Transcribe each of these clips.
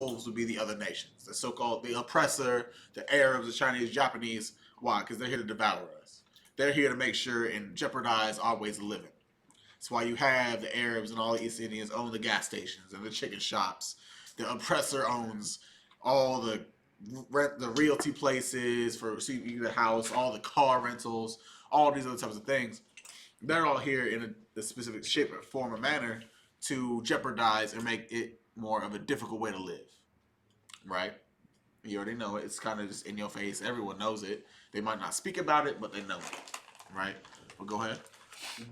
wolves would be the other nations, the so-called the oppressor, the Arabs, the Chinese, Japanese. Why? Because they're here to devour us. They're here to make sure and jeopardize our ways of living. That's why you have the Arabs and all the East Indians own the gas stations and the chicken shops. The oppressor owns all the realty places for so you can get a house, all the car rentals, all these other types of things. They're all here in a specific shape or form or manner to jeopardize and make it more of a difficult way to live. Right? You already know it. It's kind of just in your face. Everyone knows it. They might not speak about it, but they know it. Right? Well, go ahead.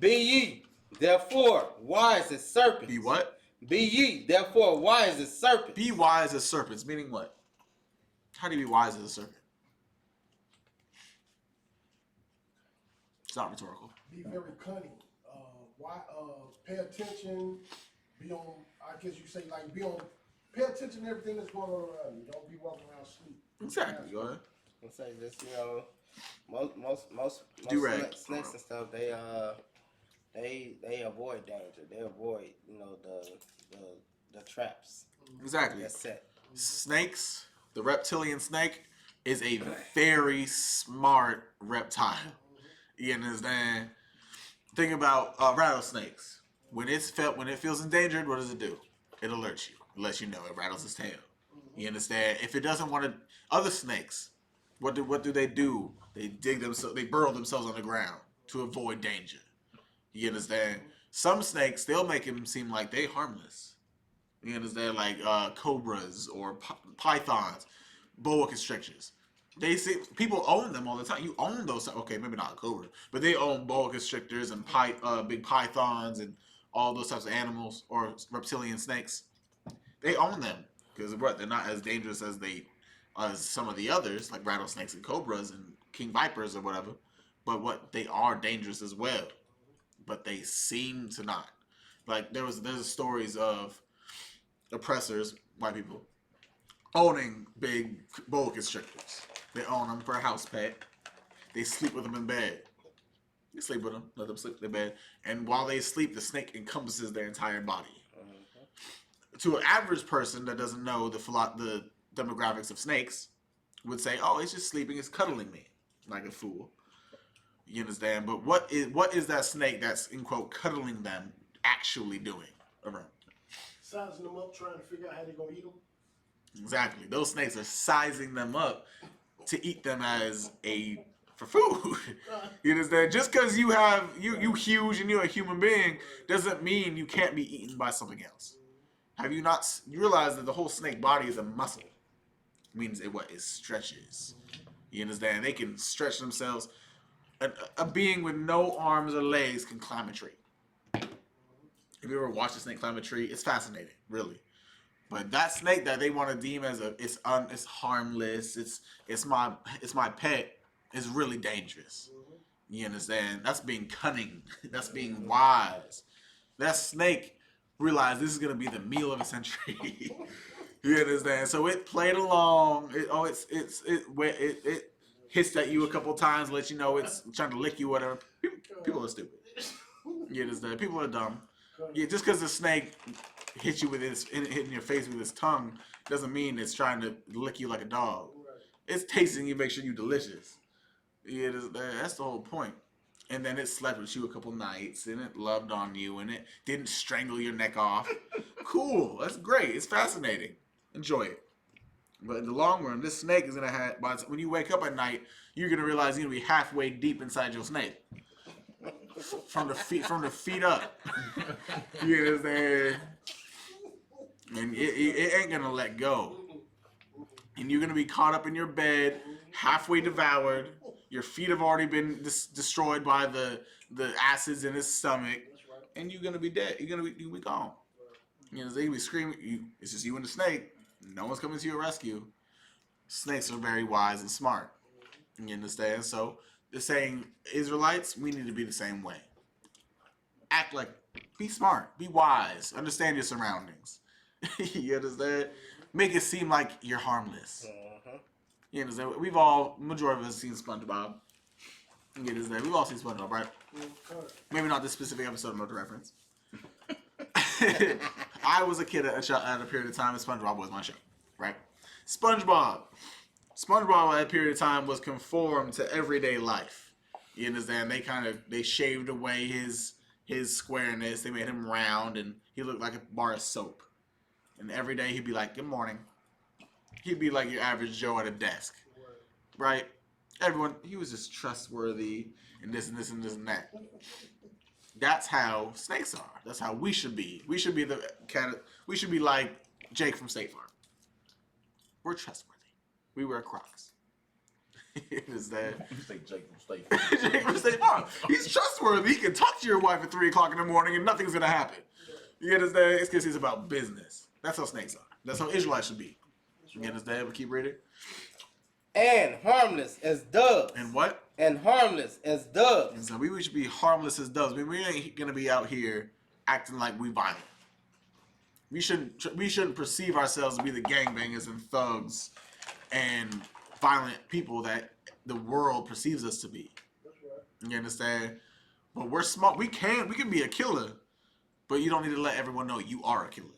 Be ye therefore wise as serpents. Be what? Be ye therefore wise as serpents. Be wise as serpents, meaning what? How do you be wise as a serpent? It's not rhetorical. Be very cunning. Why? Pay attention. Be on. I guess you say like be on. Pay attention to everything that's going on around you. Don't be walking around asleep. Exactly. Go ahead. I say this, most snakes and stuff. They avoid danger. They avoid the traps. Exactly. That's set. Snakes. The reptilian snake is a very smart reptile. You understand? Think about rattlesnakes. When it feels endangered, what does it do? It alerts you. It lets you know. It rattles its tail. You understand? If it doesn't want to, other snakes, what do they do? They dig themselves. They burrow themselves on the ground to avoid danger. You understand? Some snakes, they'll make them seem like they harmless. You understand? Like cobras or pythons, boa constrictors. They see people own them all the time. You own those. Okay, maybe not a cobra, but they own boa constrictors and big pythons and all those types of animals or reptilian snakes. They own them because what? They're not as dangerous as some of the others, like rattlesnakes and cobras and king vipers or whatever. But what? They are dangerous as well. But they seem to not. Like there's stories of oppressors, white people, owning big boa constrictors. They own them for a house pet. They sleep with them in bed. They sleep with them, let them sleep in their bed. And while they sleep, the snake encompasses their entire body. To an average person that doesn't know the demographics of snakes, would say, "Oh, it's just sleeping. It's cuddling me like a fool." You understand? But what is that snake that's in quote cuddling them actually doing around? Sizing them up, trying to figure out how they're gonna eat them. Exactly. Those snakes are sizing them up to eat them for food. You understand? Just because you huge and you're a human being doesn't mean you can't be eaten by something else. Have you not realized that the whole snake body is a muscle? It means it stretches. You understand? They can stretch themselves. A being with no arms or legs can climb a tree. Have you ever watched a snake climb a tree? It's fascinating, really. But that snake that they want to deem as it's harmless, it's my pet, is really dangerous. You understand? That's being cunning. That's being wise. That snake realized this is gonna be the meal of a century. You understand? So it played along. It hits at you a couple times, let you know it's trying to lick you, whatever. People are stupid. You understand? People are dumb. Yeah, just because the snake hits you hitting your face with its tongue doesn't mean it's trying to lick you like a dog. It's tasting you, make sure you're delicious. Yeah, that's the whole point. And then it slept with you a couple nights, and it loved on you, and it didn't strangle your neck off. Cool, that's great. It's fascinating. Enjoy it. But in the long run, this snake is gonna have. When you wake up at night, you're gonna realize you're gonna be halfway deep inside your snake, from the feet up. You understand? And it ain't gonna let go. And you're gonna be caught up in your bed, halfway devoured. Your feet have already been destroyed by the acids in his stomach, and you're gonna be dead. You're gonna be gone. You know, they be screaming. It's just you and the snake. No one's coming to your rescue. Snakes are very wise and smart. You understand? So they're saying, Israelites, we need to be the same way. Act like, be smart, be wise, understand your surroundings. You understand? Make it seem like you're harmless. You understand? Majority of us have seen SpongeBob. You understand? We've all seen SpongeBob, right? Maybe not this specific episode, I'm not the reference. I was a kid at a period of time, and SpongeBob was my show. right? SpongeBob. SpongeBob at that period of time was conformed to everyday life. You understand? They shaved away his squareness. They made him round, and he looked like a bar of soap. And every day he'd be like, "Good morning." He'd be like your average Joe at a desk, right? Everyone, he was just trustworthy, and this and this and this and that. That's how snakes are. That's how we should be. We should be we should be like Jake from State Farm. We're trustworthy. We wear Crocs. Is that You say Jake from State Farm. Jake from State Farm? He's trustworthy. He can talk to your wife at 3 o'clock in the morning and nothing's gonna happen. You understand? It's because he's about business. That's how snakes are. That's how Israelites should be. You understand? We keep reading. And harmless as doves. And what? And harmless as doves. And so we should be harmless as doves. I mean, we ain't gonna be out here acting like we violent. We shouldn't perceive ourselves to be the gangbangers and thugs and violent people that the world perceives us to be. You understand? But we're smart. We can be a killer, but you don't need to let everyone know you are a killer.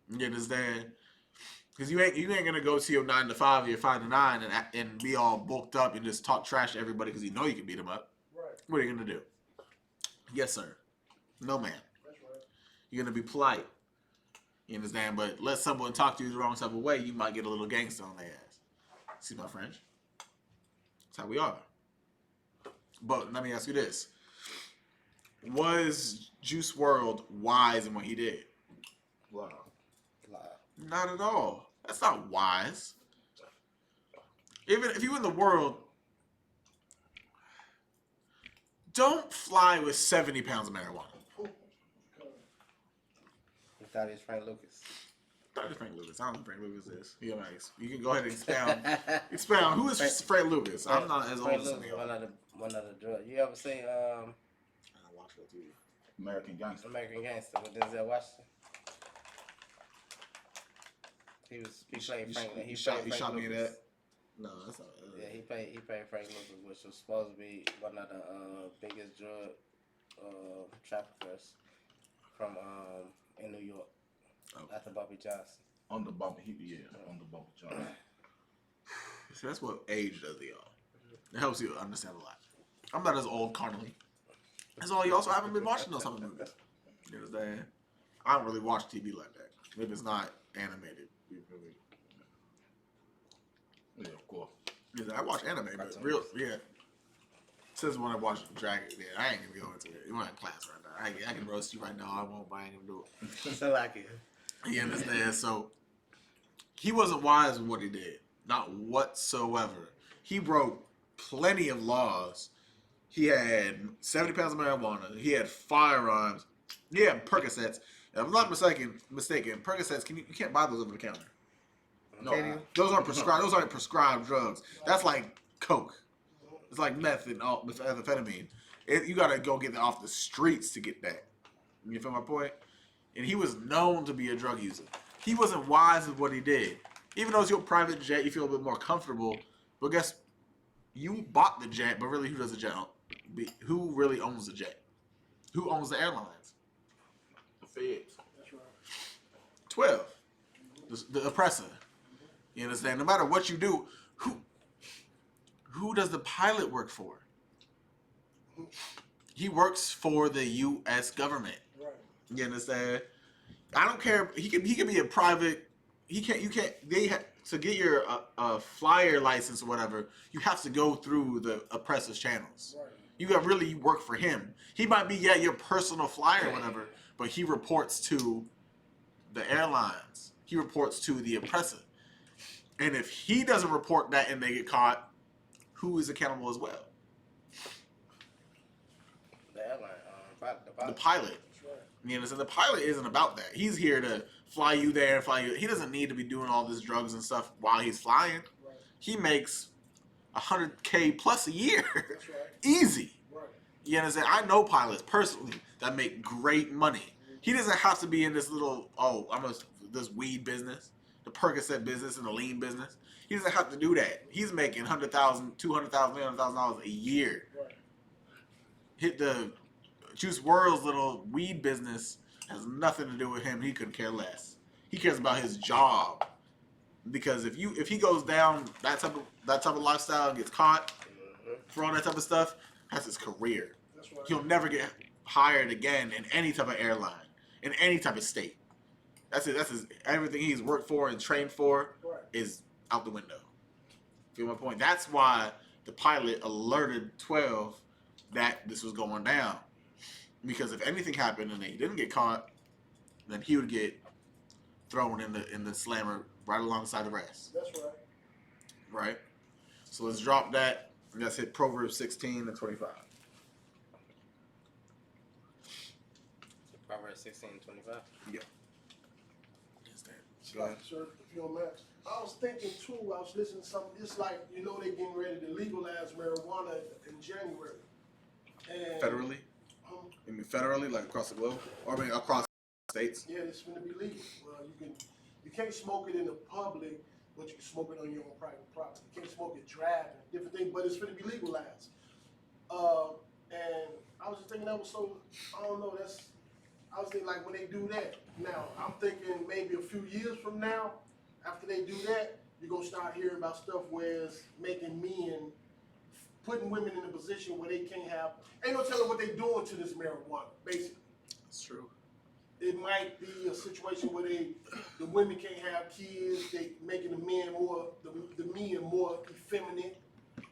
You understand? Because you ain't gonna go to your 9 to 5 or your 5 to 9 and be all bulked up and just talk trash to everybody because you know you can beat them up. Right. What are you gonna do? Yes, sir. No, ma'am. That's right. You're gonna be polite. You understand? But let someone talk to you the wrong type of way, you might get a little gangster on their ass. See my French? That's how we are. But let me ask you this: was Juice WRLD wise in what he did? Wow. Not at all. That's not wise. Even if you in the world, don't fly with 70 pounds of marijuana. He thought he was Frank Lucas. That is Frank Lucas. I don't know who Frank Lucas is. You can go ahead and expound. Expound. Who is Frank Lucas? I'm not as old Frank as some of Lucas, y'all. one of the drugs. You ever seen I watch that too. American Gangster. American Gangster with Denzel Washington? He played Frank. You shot me in that. No, that's not. Yeah, he played Frank Lucas, which was supposed to be one of the biggest drug traffickers from in New York. Okay. After Bobby Johnson. On the bumper, on the bumper John. So that's what age does to y'all. It helps you understand a lot. I'm not as old carnally. That's all. You also haven't been watching those type of movies. You understand? I don't really watch TV like that. If it's not animated. Yeah, of course. Yeah, I watch anime, but Since when I watched Dragon, I ain't gonna go into it. You want in class right now. I can roast you right now. I won't, but I ain't gonna do it. So like it. You understand? So he wasn't wise with what he did, not whatsoever. He broke plenty of laws. He had 70 pounds of marijuana. He had firearms. He had Percocets. If I'm not mistaken, Percocets, you can't buy those over the counter. No, Those aren't prescribed. Those aren't prescribed drugs. That's like coke. It's like meth and methamphetamine. You gotta go get that off the streets to get that. You feel my point? And he was known to be a drug user. He wasn't wise with what he did. Even though it's your private jet, you feel a bit more comfortable. But guess you bought the jet, but really, who does the jet? Who really owns the jet? Who owns the airlines? the feds. That's right. 12. The oppressor. You understand? No matter what you do, who does the pilot work for? He works for the U.S. government. Right. You understand? I don't care. He can be a private. You can't. To get your flyer license or whatever, you have to go through the oppressor's channels. Right. You got really work for him. He might be your personal flyer or whatever, but he reports to the airlines. He reports to the oppressor. And if he doesn't report that and they get caught, who is accountable as well? The airline, The pilot. That's right. You know, so the pilot isn't about that. He's here to fly you there and fly you. He doesn't need to be doing all this drugs and stuff while he's flying. Right. He makes $100K plus a year. That's right. Easy. Right. You understand? I know pilots personally that make great money. He doesn't have to be in this little, this weed business, the Percocet business, and the lean business. He doesn't have to do that. He's making $100,000, $200,000, $300,000 a year. Right. Hit the Juice WRLD's little weed business has nothing to do with him. He couldn't care less. He cares about his job. because if he goes down that type of lifestyle and gets caught for all that type of stuff, that's his career. That's right. He'll never get hired again in any type of airline, in any type of state. That's it. That's his, everything he's worked for and trained for Right. is out the window. Feel my point? That's why the pilot alerted 12 that this was going down. Because if anything happened and he didn't get caught, then he would get thrown in the slammer right alongside the rest. That's right. Right? So let's drop that. And let's hit Proverbs 16 and 25. Proverbs 16:25. Yeah. Go Like, ahead. sir, if you don't mind. I was thinking too, I was listening to something, it's like, you know, they getting ready to legalize marijuana in January. And Federally? You mean federally, like across the globe? Or I mean across states? yeah, it's going to be legal. Well, you can't smoke it in the public, but you can smoke it on your own private property. You can't smoke it driving, different things, but it's going to be legalized. And I was just thinking that was so, I don't know, I was thinking like when they do that, now I'm thinking maybe a few years from now, after they do that, you're going to start hearing about stuff where it's making men, putting women in a position where they can't have, ain't no telling what they're doing to this marijuana, basically. That's true. It might be a situation where the women can't have kids, they making the men more, the men more effeminate.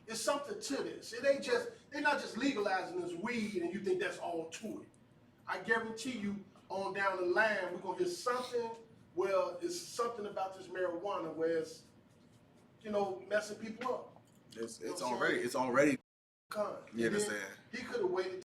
It's something to this. It ain't just, they're not just legalizing this weed and you think that's all to it. I guarantee you on down the line, we're gonna hear something, well, it's something about this marijuana where it's, you know, messing people up. It's already Con. You And then understand? He could have waited